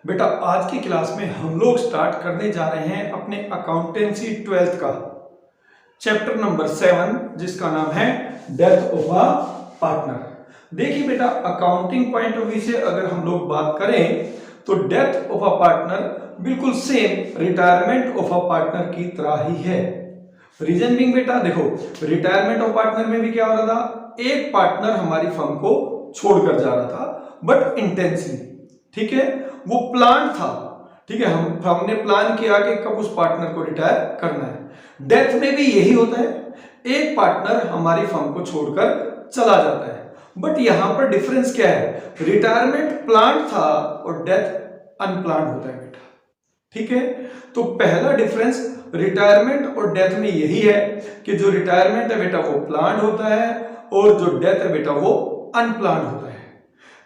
बेटा आज की क्लास में हम लोग स्टार्ट करने जा रहे हैं अपने अकाउंटेंसी 12th का चैप्टर नंबर 7 जिसका नाम है डेथ ऑफ अ पार्टनर। देखिए बेटा अकाउंटिंग पॉइंट ऑफ व्यू से अगर हम लोग बात करें तो डेथ ऑफ अ पार्टनर बिल्कुल same retirement of a partner की तरह ही है। रीजन बिंग बेटा देखो रिटायरमेंट ऑफ पार्टनर में भी क्या हो रहा था, एक पार्टनर हमारी फर्म को छोड़कर जा रहा था बट इंटेंशनली, ठीक है, वो प्लान था, ठीक है, हमने प्लान किया कि कब उस पार्टनर को रिटायर करना है। डेथ में भी यही होता है, एक पार्टनर हमारी फर्म को छोड़कर चला जाता है बट यहां पर डिफरेंस क्या है, रिटायरमेंट प्लान था और डेथ अनप्लान्ड होता है बेटा, ठीक है। तो पहला डिफरेंस रिटायरमेंट और डेथ में यही है कि जो रिटायरमेंट है बेटा वो प्लान्ड होता है और जो डेथ है बेटा वो अनप्लान्ड होता है।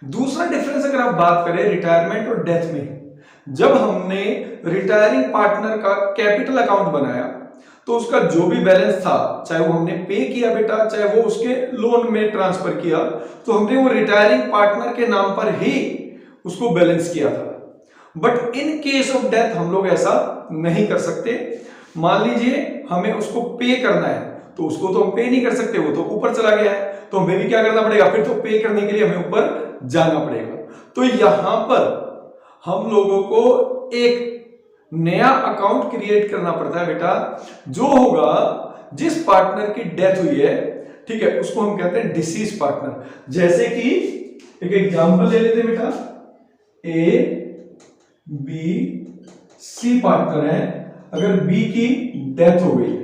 दूसरा डिफरेंस अगर आप बात करें रिटायरमेंट और डेथ में, जब हमने रिटायरिंग पार्टनर का कैपिटल अकाउंट बनाया तो उसका जो भी बैलेंस था, चाहे वो हमने पे किया बेटा, चाहे वो उसके लोन में ट्रांसफर किया, तो हमने वो रिटायरिंग पार्टनर के नाम पर ही उसको बैलेंस किया था। But in case of death हम लोग ऐसा नहीं कर सकते। मान लीजिए हमें उसको पे करना है तो उसको तो हम पे नहीं कर सकते, वो तो ऊपर चला गया है, तो हमें भी क्या करना पड़ेगा, फिर तो पे करने के लिए हमें ऊपर जाना पड़ेगा। तो यहां पर हम लोगों को एक नया अकाउंट क्रिएट करना पड़ता है बेटा, जो होगा जिस पार्टनर की डेथ हुई है, ठीक है, उसको हम कहते हैं डिसीज पार्टनर। जैसे कि एक एग्जांपल ले लेते हैं बेटा, ए बी सी पार्टनर है, अगर बी की डेथ हो गई है,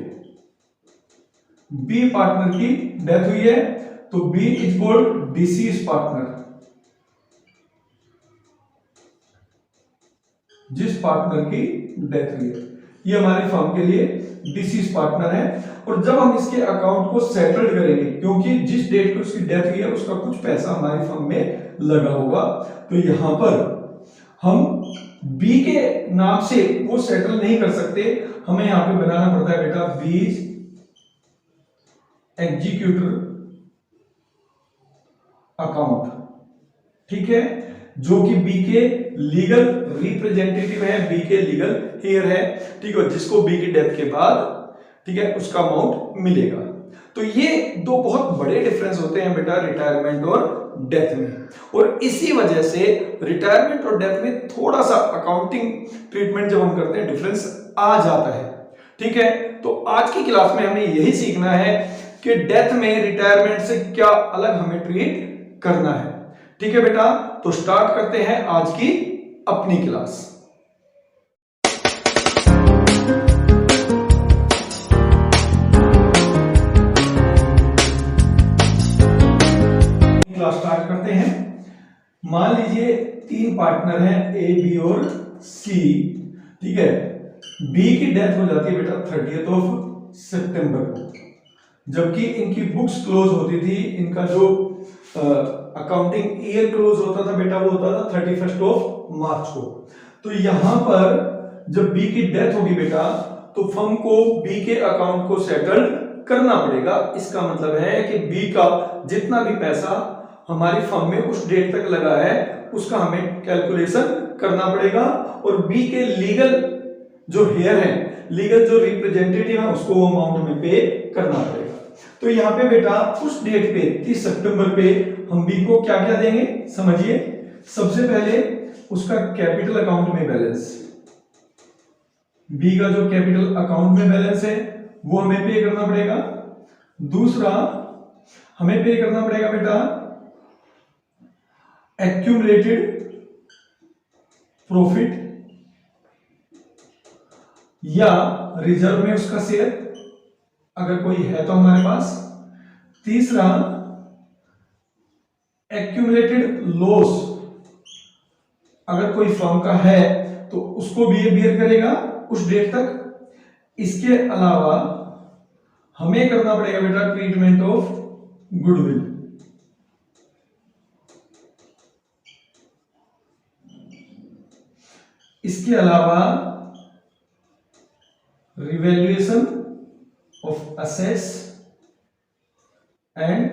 बी पार्टनर की डेथ हुई है तो B is called deceased partner. जिस पार्टनर की डेथ हुई है ये हमारे फर्म के लिए डिसीज पार्टनर है। और जब हम इसके अकाउंट को सेटल्ड करेंगे, क्योंकि जिस डेट पे उसकी डेथ हुई है उसका कुछ पैसा हमारी फर्म में लगा होगा, तो यहां पर हम बी के नाम से वो सेटल नहीं कर सकते, हमें यहां पे बनाना पड़ता है बेटा बी एग्जीक्यूटर अकाउंट, ठीक है, जो कि बी के लीगल रिप्रेजेंटेटिव है, बी के लीगल हेयर है, ठीक है, जिसको बी की डेथ के बाद, ठीक है, उसका अमाउंट मिलेगा। तो ये दो बहुत बड़े डिफरेंस होते हैं बेटा रिटायरमेंट और डेथ में, और इसी वजह से रिटायरमेंट और डेथ में थोड़ा सा अकाउंटिंग ट्रीटमेंट जब हम करते हैं डिफरेंस आ जाता है, ठीक है। तो आज की क्लास में हमें यही सीखना है कि डेथ में रिटायरमेंट से क्या अलग हमें ट्रीट करना है, ठीक है बेटा। तो स्टार्ट करते हैं आज की अपनी क्लास। क्लास स्टार्ट करते हैं। मान लीजिए तीन पार्टनर हैं ए बी और सी, ठीक है, बी की डेथ हो जाती है बेटा 30 सितंबर को, जबकि इनकी बुक्स क्लोज होती थी, इनका जो अकाउंटिंग ईयर क्लोज होता था बेटा वो होता था 31 मार्च को। तो यहां पर जब बी की डेथ होगी बेटा तो फर्म को बी के अकाउंट को सेटल करना पड़ेगा। इसका मतलब है कि बी का जितना भी पैसा हमारी फर्म में उस डेट तक लगा है उसका हमें कैलकुलेशन करना पड़ेगा, और बी के लीगल जो हेयर है, लीगल जो रिप्रेजेंटेटिव है, उसको वो अमाउंट में पे करना पड़ेगा। तो यहाँ पे बेटा उस डेट पे 30 सितंबर पे हम बी को क्या क्या देंगे समझिए। सबसे पहले उसका कैपिटल अकाउंट में बैलेंस, बी का जो कैपिटल अकाउंट में बैलेंस है वो हमें पे करना पड़ेगा। दूसरा हमें पे करना पड़ेगा बेटा एक्यूमुलेटेड प्रॉफिट या रिजर्व में उसका शेयर अगर कोई है तो हमारे पास। तीसरा एक्यूमुलेटेड लॉस अगर कोई फर्म का है तो उसको भी ये बियर करेगा उस डेट तक। इसके अलावा हमें करना पड़ेगा बेटा ट्रीटमेंट ऑफ गुडविल, इसके अलावा revaluation of assets and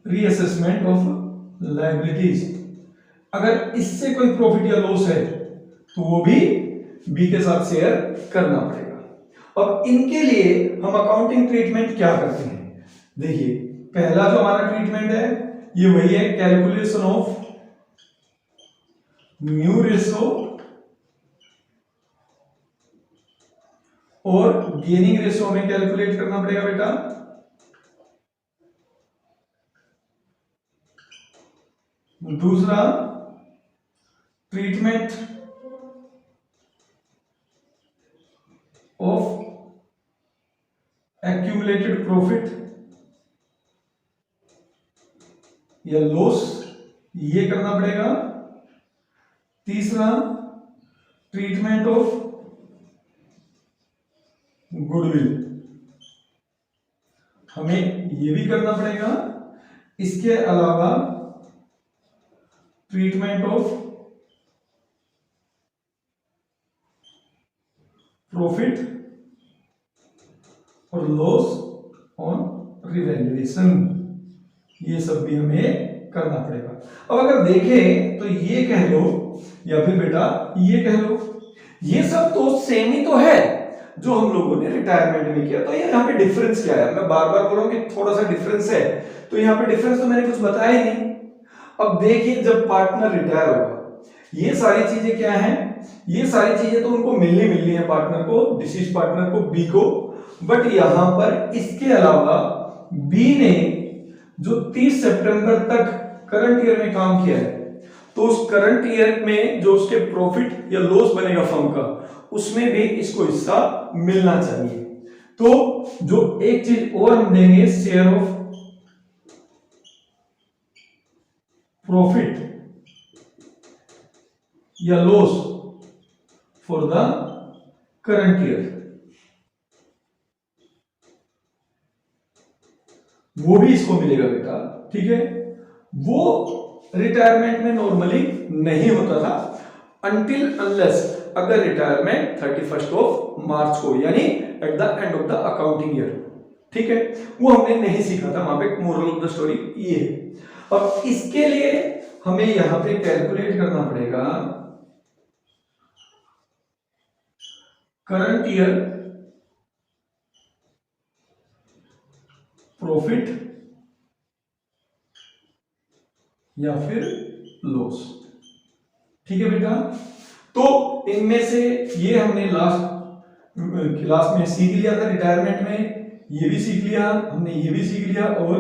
reassessment of liabilities. अगर इससे कोई प्रॉफिट या लॉस है तो वो भी बी के साथ शेयर करना पड़ेगा। अब इनके लिए हम अकाउंटिंग ट्रीटमेंट क्या करते हैं, देखिए पहला जो हमारा ट्रीटमेंट है ये वही है, कैलकुलेशन ऑफ म्यू रेशो और गेनिंग रेशो में कैलकुलेट करना पड़ेगा बेटा। दूसरा ट्रीटमेंट ऑफ एक्यूमुलेटेड प्रॉफिट या लॉस, ये करना पड़ेगा। तीसरा ट्रीटमेंट ऑफ गुडविल, हमें ये भी करना पड़ेगा। इसके अलावा ट्रीटमेंट ऑफ प्रॉफिट और लॉस ऑन रिवैल्यूएशन, ये सब भी हमें करना पड़ेगा। अब अगर देखें तो ये कह लो या फिर बेटा ये कह लो, ये सब तो सेम ही तो है जो हम लोगों ने रिटायरमेंट में किया। तो यहाँ पे डिफरेंस क्या है, मैं बार बार बोल रहा हूं कि थोड़ा सा डिफरेंस है, तो यहाँ पे डिफरेंस तो मैंने कुछ बताया ही नहीं। अब देखिए जब पार्टनर रिटायर होगा, ये सारी चीजें क्या हैं, ये सारी चीजें तो उनको मिलनी है पार्टनर को, डिसीज पार्टनर को, बी को। बट यहां पर इसके अलावा बी ने जो 30 सितंबर तक करंट ईयर में काम किया है, तो उस करंट ईयर में जो उसके प्रॉफिट या लॉस बनेगा फर्म का, उसमें भी इसको हिस्सा मिलना चाहिए। तो जो एक चीज और हम देंगे, शेयर ऑफ प्रॉफिट या loss for the current year, वो भी इसको मिलेगा बेटा, ठीक है। वो रिटायरमेंट में नॉर्मली नहीं होता था अनटिल अनलेस अगर रिटायरमेंट 31 ऑफ मार्च को, यानी at the end of the accounting year, ठीक है, वो हमने नहीं सीखा था। वहां पे मोरल ऑफ द स्टोरी ये है। अब इसके लिए हमें यहां पे कैलकुलेट करना पड़ेगा करंट ईयर प्रॉफिट या फिर लॉस, ठीक है बेटा। तो इनमें से ये हमने लास्ट क्लास में सीख लिया था, रिटायरमेंट में ये भी सीख लिया हमने, ये भी सीख लिया और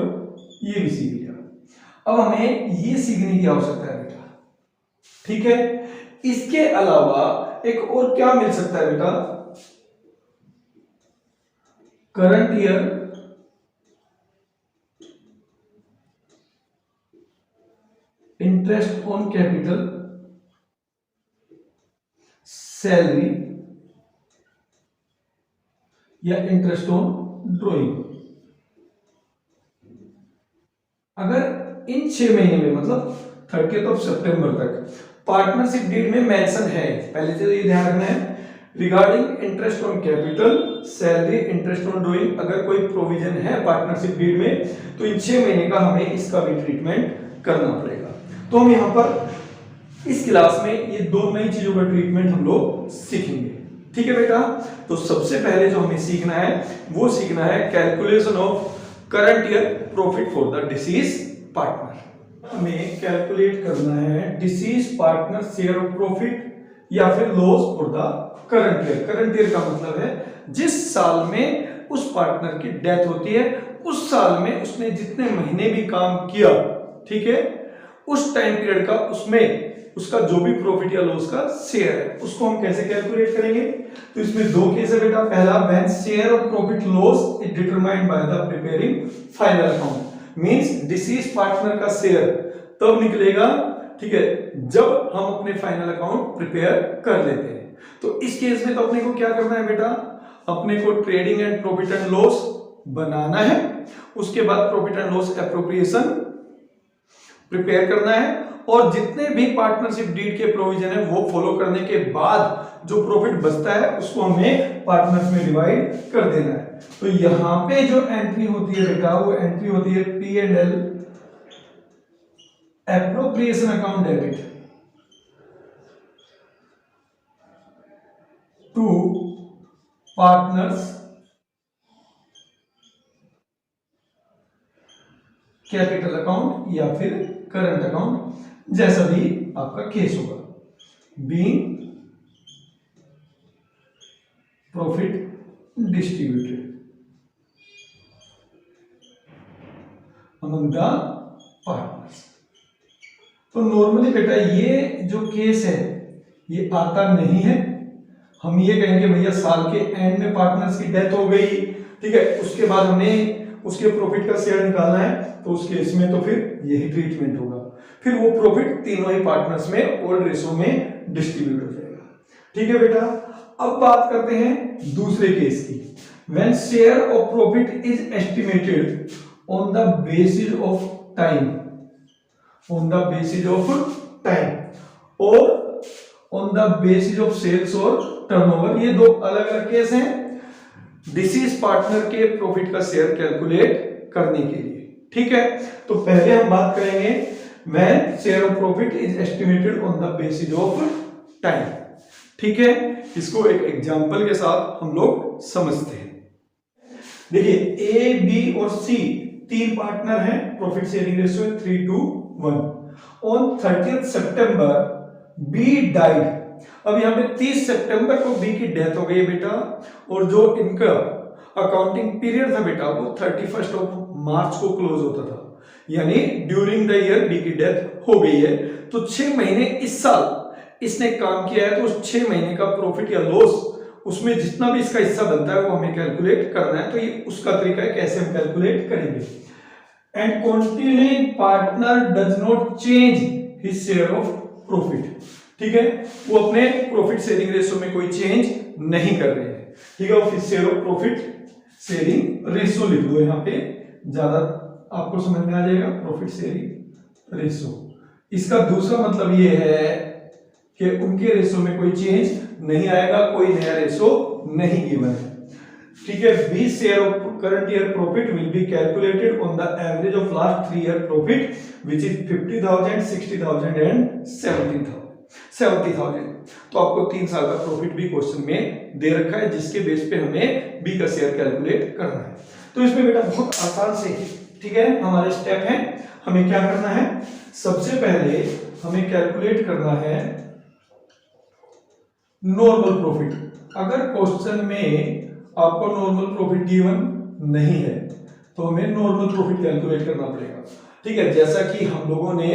ये भी सीख लिया। अब हमें ये सीखने की आवश्यकता है बेटा, ठीक है। इसके अलावा एक और क्या मिल सकता है बेटा, current year interest on capital, salary या इंटरेस्ट ऑन ड्रॉइंग। अगर इन 6 महीने में मतलब 30 सितंबर तक पार्टनरशिप डीड में मेंशन है, पहले से ये ध्यान रखना है, regarding interest on capital, salary, interest on drawing, अगर कोई प्रोविजन है पार्टनरशिप डीड में, तो इन 6 महीने का हमें इसका भी ट्रीटमेंट करना पड़ेगा। तो हम यहां पर इस क्लास में ये 2 नई चीजों का ट्रीटमेंट हम लोग सीखेंगे, ठीक है बेटा। तो सबसे पहले जो हमें सीखना है वो सीखना है calculation of current year profit for the disease partner. हमें कैलकुलेट करना है disease partner share of profit या फिर loss for the current year. Current year का मतलब है जिस साल में उस पार्टनर की डेथ होती है, उस साल में उसने जितने महीने भी काम किया, ठीक है, उस टाइम पीरियड का उसमें उसका जो भी प्रॉफिट या लॉस का शेयर है, उसको हम कैसे कैलकुलेट करेंगे। तो इसमें 2 केस है बेटा। पहला, when share of profit loss is determined by the preparing final account, means disease partner का शेयर तब निकलेगा, ठीक है, जब हम अपने फाइनल अकाउंट प्रिपेयर कर लेते हैं। तो इस केस में तो अपने को क्या करना है बेटा, अपने को trading and profit and loss बनाना है, उसके बाद profit and loss appropriation prepare करना है, और जितने भी पार्टनरशिप डीड के प्रोविजन है वो फॉलो करने के बाद जो प्रॉफिट बचता है उसको हमें पार्टनर्स में डिवाइड कर देना है। तो यहां पे जो एंट्री होती है बेटा, वो एंट्री होती है P&L appropriation account debit. To partners capital account या फिर करंट अकाउंट, जैसा भी आपका केस होगा, being profit distributed among the partners. तो नॉर्मली बेटा ये जो केस है ये आता नहीं है। हम ये कहेंगे भैया साल के एंड में पार्टनर्स की डेथ हो गई, ठीक है, उसके बाद हमें उसके प्रॉफिट का शेयर निकालना है, तो उस केस में तो फिर यही ट्रीटमेंट होगा, फिर वो प्रॉफिट तीनों ही पार्टनर्स में ओल्ड रेशो में डिस्ट्रीब्यूट हो जाएगा। ठीक है बेटा, अब बात करते हैं दूसरे केस की। When share of profit is estimated on the basis of time, on the basis of time और on the basis of sales और टर्नओवर, ये दो अलग अलग केस हैं डिसीज पार्टनर के प्रॉफिट का शेयर कैलकुलेट करने के लिए। ठीक है, तो पहले हम बात करेंगे when share of profit is estimated on the basis of time. ठीक है, इसको एक एग्जांपल के साथ हम लोग समझते हैं। देखिए ए, बी और सी तीन पार्टनर हैं, profit sharing ratio 3:1। On 30th सितंबर बी डाइड। अब यहाँ पे 30 सितंबर को बी की डेथ हो गई बेटा, और जो इनका अकाउंटिंग पीरियड था बेटा वो 31 मार्च को क्लोज होता था, यानी ड्यूरिंग द ईयर बी की डेथ हो गई है। तो 6 महीने इस साल इसने काम किया है, तो उस 6 महीने का प्रॉफिट या लॉस उसमें जितना भी इसका हिस्सा बनता है वो हमें कैलकुलेट करना है। तो ये उसका तरीका है कैसे हम कैलकुलेट करेंगे। And continuing partner does not change his share of profit. ठीक है, वो अपने प्रॉफिट शेयरिंग रेशियो में कोई चेंज नहीं कर रहे हैं। ठीक है, वो share of profit sharing ratio लिख दो, यहाँ पे ज्यादा आपको समझ में आ जाएगा, प्रॉफिट शेयरिंग रेशियो। इसका दूसरा मतलब ये है कि उनके रेशियो में कोई चेंज नहीं आएगा, कोई नया रेशियो नहीं गिवन है। ठीक है, B share of current year profit will be calculated on the average of last 3 year profit which is 50,000, 60,000 and 70,000। तो आपको 3 साल का प्रॉफिट भी क्वेश्चन में दे रखा है, जिसके बेस पे हमें बी का शेयर कैलकुलेट करना है। तो इसमें बेटा बहुत आसान से, ठीक है, हमारे स्टेप है। हमें क्या करना है, सबसे पहले हमें कैलकुलेट करना है नॉर्मल प्रॉफिट। अगर क्वेश्चन में आपको नॉर्मल प्रॉफिट गिवन नहीं है तो हमें नॉर्मल प्रॉफिट कैलकुलेट करना पड़ेगा। ठीक है, जैसा कि हम लोगों ने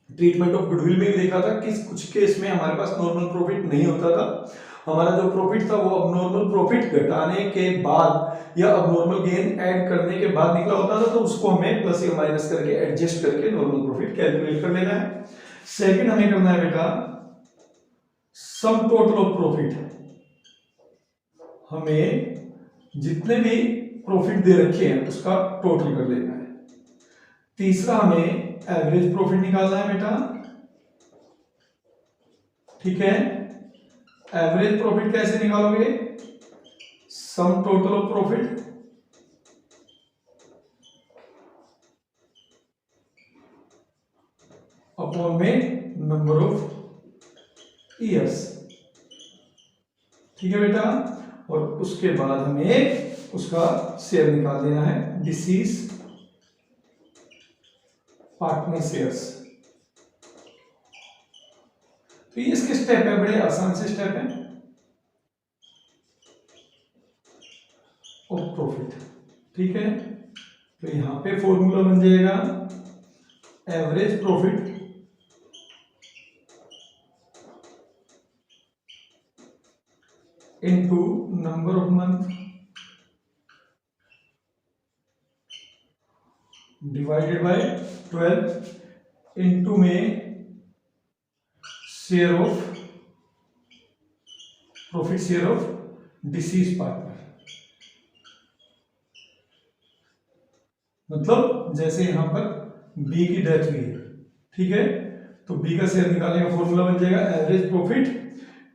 ट्रीटमेंट ऑफ गुडविल में देखा था कि कुछ केस में हमारे पास नॉर्मल प्रॉफिट नहीं होता था, हमारा जो प्रॉफिट था वो अब नॉर्मल प्रॉफिट घटाने के बाद या अब नॉर्मल गेन ऐड करने के बाद निकला होता था, तो उसको हमें प्लस या माइनस करके एडजस्ट करके नॉर्मल प्रॉफिट कैलकुलेट कर लेना है। सेकंड हमें करना है बेटा सम टोटल ऑफ प्रॉफिट। हमें जितने भी प्रॉफिट दे रखे हैं उसका टोटल कर लेना है। तीसरा हमें एवरेज प्रॉफिट निकालना है बेटा। ठीक है, एवरेज प्रॉफिट कैसे निकालोगे, sum total of profit upon में नंबर ऑफ ईयर्स। ठीक है बेटा, और उसके बाद हमें उसका शेयर निकाल देना है, डिसीज पार्टनर शेयर्स। तो ये इसके स्टेप है, बड़े आसान से स्टेप है ऑफ प्रॉफिट। ठीक है, तो यहां पे फॉर्मूला बन जाएगा average profit into number of month divided by 12 into में share of profit share of deceased partner. मतलब जैसे यहां पर बी की डेथ हुई है, ठीक है, तो बी का शेयर निकालने का फॉर्मूला बन जाएगा एवरेज प्रॉफिट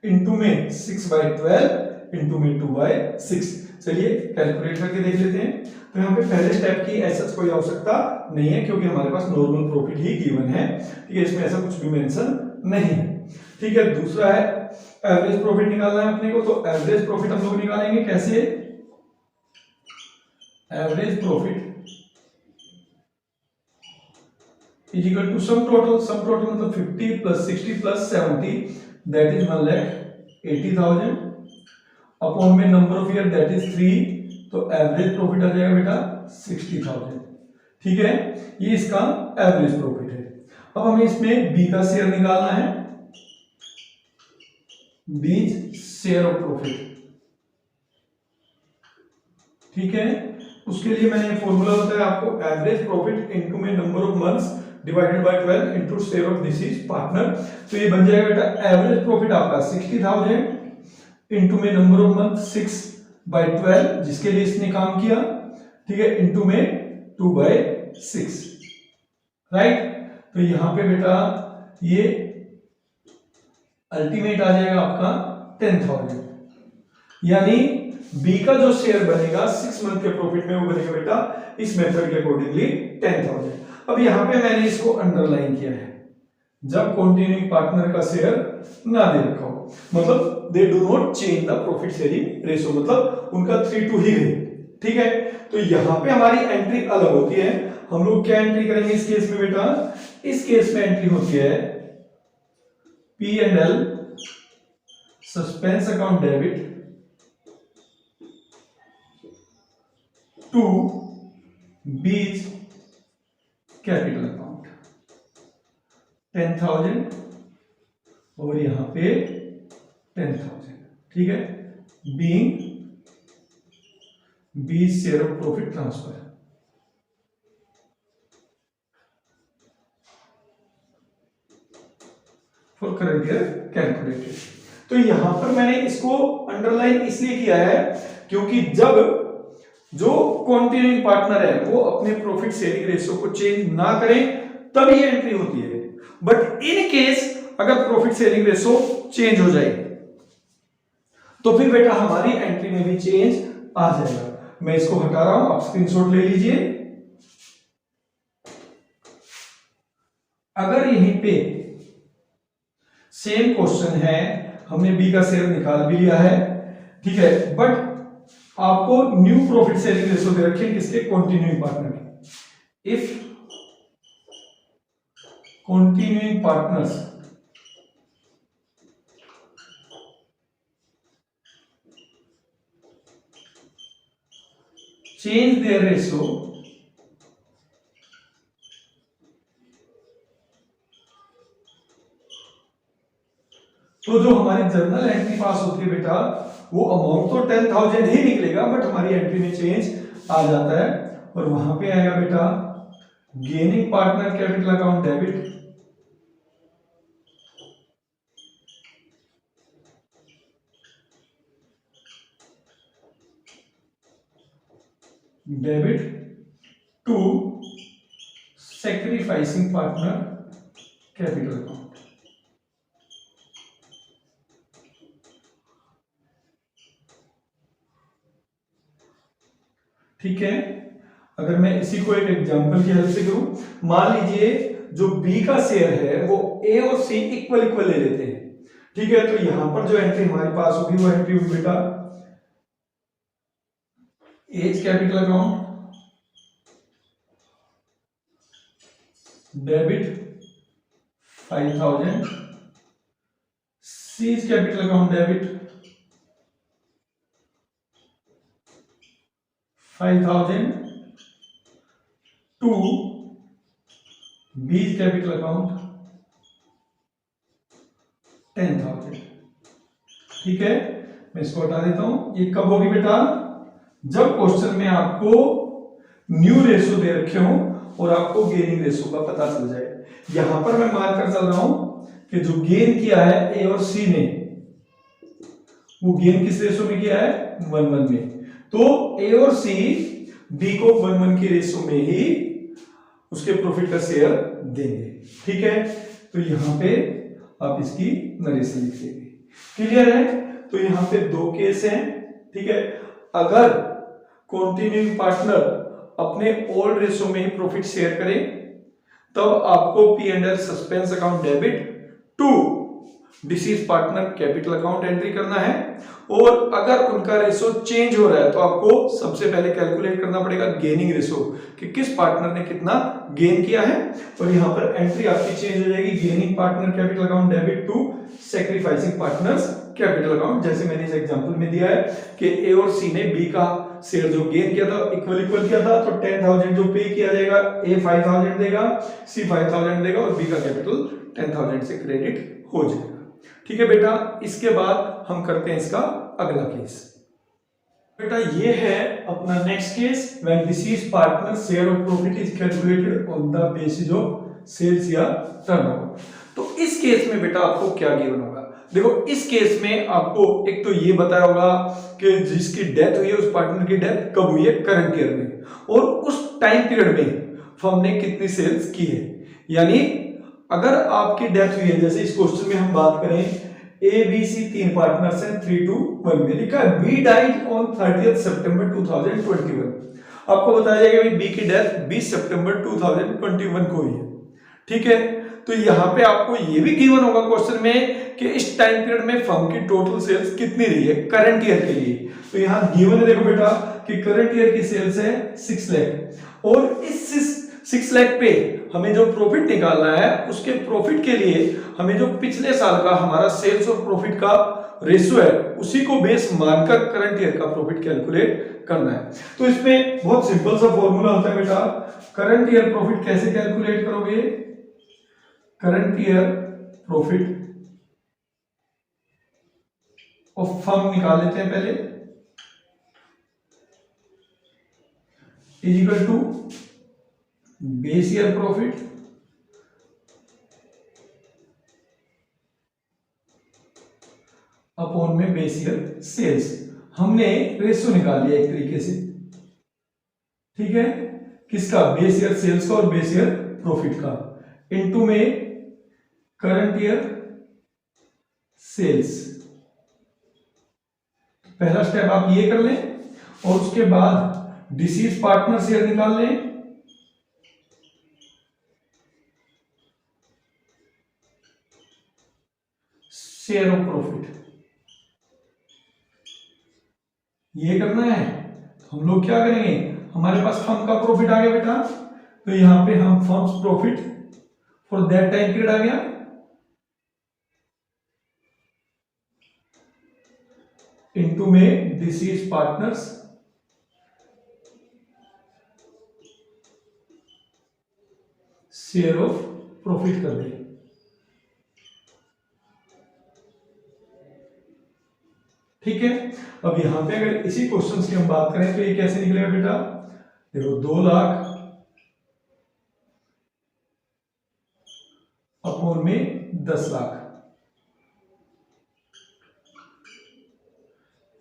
इनटू में 6/12 इनटू में 2/6। चलिए कैलकुलेट करके देख लेते हैं। तो यहाँ पे पहले स्टेप की ऐसा कोई आवश्यकता नहीं है क्योंकि हमारे पास नॉर्मल प्रॉफिट ही गिवन है। ठीक है, इसमें ऐसा कुछ भी मेंशन नहीं है। ठीक है, दूसरा है एवरेज प्रॉफिट निकालना है अपने को, तो एवरेज प्रॉफिट हम लोग निकालेंगे कैसे, average profit is equal to sum total मतलब 50 plus 60 plus 70 that is 1,80,000 upon में number of year that is 3, तो एवरेज प्रॉफिट आ जाएगा बेटा 60,000। ठीक है, ये इसका एवरेज प्रॉफिट है। अब हमें इसमें बी का शेयर निकालना है, बीज शेयर ऑफ प्रॉफिट। ठीक है, उसके लिए मैंने फॉर्मूला बताया आपको, एवरेज प्रॉफिट इनटू में number of months divided by 12 into share of this is partner. तो ये बन जाएगा बेटा एवरेज प्रॉफिट आपका 60,000 इनटू में नंबर ऑफ मंथ 6/12 जिसके लिए इसने काम किया। ठीक है, इनटू में 2/6, राइट। तो यहां पे बेटा ये अल्टीमेट आ जाएगा आपका 10,000, यानी बी का जो शेयर बनेगा 6 मंथ के प्रॉफिट में वो बनेगा बेटा इस मेथड के अकॉर्डिंगली 10,000। अब यहां पे मैंने इसको अंडरलाइन किया है, जब कंटिन्यूइंग पार्टनर का शेयर ना दे रखा हो, मतलब they do not change the profit sharing ratio, मतलब उनका 3:2 ही है। ठीक है, तो यहां पे हमारी एंट्री अलग होती है। हम लोग क्या एंट्री करेंगे इस केस में बेटा, इस केस में एंट्री होती है P&L suspense account debit to B's capital account 10,000 और यहां पे 10,000। ठीक है, being B's share of profit transfer. For current year calculated. तो यहां पर मैंने इसको अंडरलाइन इसलिए किया है क्योंकि जब जो कंटिन्यूइंग पार्टनर है वो अपने प्रॉफिट शेयरिंग रेशियो को चेंज ना करें तब ये एंट्री होती है। बट इन केस अगर प्रॉफिट शेयरिंग रेशियो चेंज हो जाए तो फिर बेटा हमारी एंट्री में भी चेंज आ जाएगा। मैं इसको हटा रहा हूं, आप स्क्रीनशॉट ले लीजिए। अगर यहीं पे सेम क्वेश्चन है, हमने बी का शेयर निकाल भी लिया है, ठीक है, बट आपको न्यू प्रॉफिट शेयरिंग रेशियो दे रखे किसके, कंटिन्यूइंग पार्टनर के। If continuing partners change their ratio तो जो हमारी जर्नल एंट्री पास होती है बेटा वो अमाउंट तो 10,000 ही निकलेगा, बट हमारी एंट्री में चेंज आ जाता है और वहां पे आएगा बेटा gaining partner capital account debit to sacrificing partner capital account. ठीक है, अगर मैं इसी को एक एग्जांपल की हेल्प से करूं, मान लीजिए जो बी का शेयर है वो ए और सी इक्वल इक्वल ले लेते हैं। ठीक है, तो यहां पर जो एंट्री हमारे पास होगी वो एंट्री होगी बेटा A's capital account debit 5,000, C's capital account debit 5,000 to B's capital account 10,000। ठीक है, मैं इसको हटा देता हूं। ये कब होगी बेटा, जब क्वेश्चन में आपको न्यू रेशियो दे रखे हो और आपको गेनिंग रेशियो का पता चल जाए। यहां पर मैं मान कर चल रहा हूं कि जो गेन किया है ए और सी ने, वो गेन किस रेशियो में किया है, 1:1 में। तो ए और सी बी को 1:1 की रेशियो में ही उसके प्रॉफिट का शेयर देंगे। ठीक है, तो यहां पे आप इसकी नरेशन लिख देंगे। क्लियर है, तो यहां पे दो केस हैं। ठीक है, अगर कंटिन्यूइंग पार्टनर अपने ओल्ड रेशियो में ही प्रॉफिट शेयर करें तब आपको P&L suspense account debit to deceased partner capital account entry करना है, और अगर उनका रेशो चेंज हो रहा है तो आपको सबसे पहले कैलकुलेट करना पड़ेगा गेनिंग रेशो कि किस पार्टनर ने कितना गेन किया है, और यहाँ पर एंट्री आपकी चेंज हो जाएगी gaining partner capital account debit to sacrificing partners capital account. जैसे मैंने इस एग्जांपल में दिया है कि ए और सी ने बी का शेयर जो गेन किया था इक्वल किया था, तो 10,000 जो पे किया जाएगा, ए 5,000 देगा, सी 5,000 देगा और बी का कैपिटल 10,000 से क्रेडिट हो जाएगा। ठीक है बेटा, इसके बाद हम करते हैं इसका अगला केस। बेटा ये है अपना next case, when deceased partner share of profit is calculated on the basis of sales या टर्नओवर। तो इस केस में बेटा आपको क्या गिवन होगा? देखो इस केस में आपको एक तो ये बताया होगा कि जिसकी डेथ हुई है उस पार्टनर की डेथ कब हुई है, करंट ईयर में, और उस टाइम पीरियड में फर्म ने कितनी सेल्स की है। यानी अगर आपकी डेथ हुई है, जैसे इस क्वेश्चन में हम बात करें ए बी सी तीन पार्टनर्स हैं 3 to 1 में लिखा है बी डाइड ऑन 30 सितंबर 2021। आपको बताया जाएगा कि बी की डेथ 20 सितंबर 2021 को हुई है। ठीक है, तो यहाँ पे आपको ये भी गिवन होगा क्वेश्चन में कि इस टाइम पीरियड में फर्म की टोटल सेल्स कितनी रही है करंट ईयर के लिए। तो यहाँ गिवन है, देखो बेटा कि करंट ईयर की सेल्स है 6 लाख, और इस 6 लाख पे हमें जो प्रॉफिट निकालना है उसके प्रॉफिट के लिए हमें जो पिछले साल का हमारा सेल्स और प्रॉफिट का रेशियो है उसी को बेस मानकर करंट ईयर का प्रॉफिट कैलकुलेट करना है। तो इसमें बहुत सिंपल सा फॉर्मूला होता है बेटा, करंट ईयर प्रॉफिट कैसे कैलकुलेट करोगे? Current year profit of firm निकाल लेते हैं पहले, is equal to base year profit upon में बेस ईयर सेल्स। हमने रेशियो निकाल लिया एक तरीके से, ठीक है, किसका? बेस ईयर सेल्स का और बेस ईयर प्रॉफिट का, इनटू में करंट ईयर सेल्स। पहला स्टेप आप ये कर लें, और उसके बाद डिसीज पार्टनर शेयर निकाल लें, शेयर ऑफ प्रॉफिट, ये करना है। हम लोग क्या करेंगे, हमारे पास फर्म का प्रॉफिट आ गया बेटा, तो यहां पे हम firm's profit for that time period आ गया, इनटू में deceased partner's share of profit कर दें। ठीक है, अब यहां पे अगर इसी क्वेश्चन की हम बात करें तो ये कैसे निकलेगा बेटा? देखो 2 लाख अपॉन में 10 लाख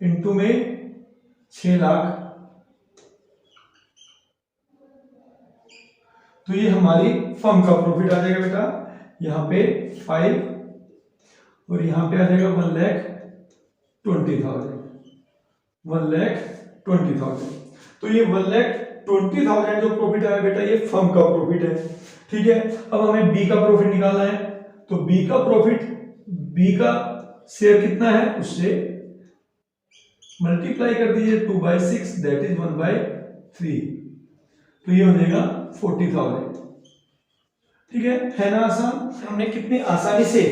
इनटू में 6 लाख, तो ये हमारी फर्म का प्रॉफिट आ जाएगा बेटा। यहां पे 5 और यहां पे आ जाएगा 1,20,000, 1,20,000। तो ये 1,20,000 जो प्रॉफिट आया बेटा ये फर्म का प्रॉफिट है। ठीक है, अब हमें बी का प्रॉफिट निकालना है, तो बी का प्रॉफिट, बी का शेयर कितना है उससे मल्टीप्लाई कर दीजिए 2/6, दैट इज 1/3, तो ये हो जाएगा 40,000। ठीक है ना आसान? हमने कितनी आसानी से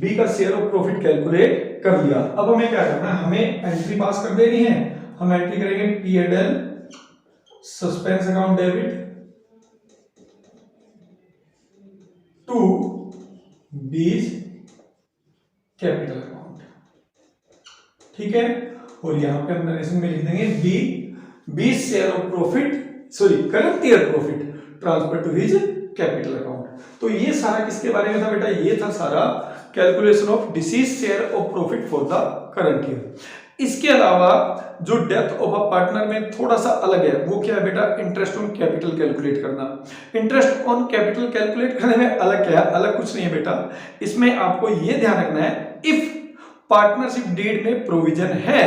बी का शेयर ऑफ प्रॉफिट कैलकुलेट कर लिया। अब हमें क्या करना है, हमें एंट्री पास कर देनी है। हम एंट्री करेंगे P&L suspense account debit to B's capital account. ठीक है, और यहां पे हम नरेशन में लिख देंगे B share of profit, sorry current year profit transfer to his capital account. तो ये सारा किसके बारे में था बेटा? ये था सारा calculation of disease share of profit for the current year. इसके अलावा जो डेथ ऑफ अ पार्टनर में थोड़ा सा अलग है, वो क्या है बेटा? इंटरेस्ट ऑन कैपिटल कैलकुलेट करना। इंटरेस्ट ऑन कैपिटल कैलकुलेट करने में अलग क्या है? अलग कुछ नहीं है बेटा, इसमें आपको ये ध्यान रखना है इफ पार्टनरशिप डीड में प्रोविजन है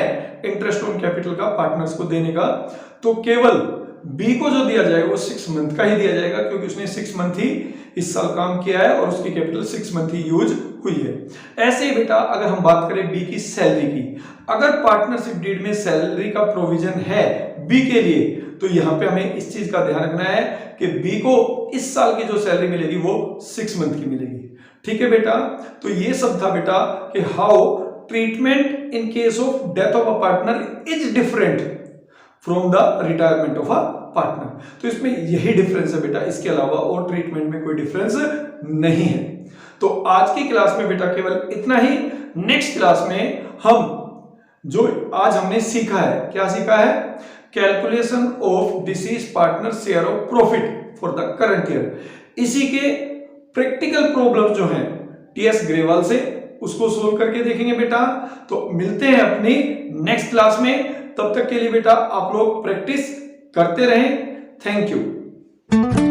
इंटरेस्ट ऑन कैपिटल का पार्टनर्स को देने का, तो केवल बी को जो दिया जाएगा वो 6 मंथ का ही दिया जाएगा, क्योंकि उसने 6 मंथ ही इस साल काम किया है और उसकी कैपिटल 6 मंथ ही यूज हुई है। ऐसे ही बेटा अगर हम बात करें बी की सैलरी की, अगर पार्टनरशिप डीड में सैलरी का प्रोविजन है बी के लिए, तो यहां पे हमें इस चीज का ध्यान रखना है कि बी को इस साल की जो सैलरी मिलेगी वो 6 मंथ की मिलेगी। ठीक है बेटा, तो ये सब था बेटा कि how treatment in case of death of a partner is different from the retirement of a partner. तो इसमें यही डिफरेंस है बेटा, इसके अलावा और ट्रीटमेंट में कोई डिफरेंस नहीं है। तो आज की क्लास में बेटा केवल इतना ही। नेक्स्ट क्लास में हम जो आज हमने सीखा है, क्या सीखा है? Calculation of deceased partner share of profit for the current year. इसी के प्रैक्टिकल प्रॉब्लम जो हैं टीएस ग्रेवाल से, उसको सोल्व करके देखेंगे बेटा। तो मिलते हैं अपनी नेक्स्ट क्लास में, तब तक के लिए बेटा आप लोग प्रैक्टिस करते रहें। Thank you.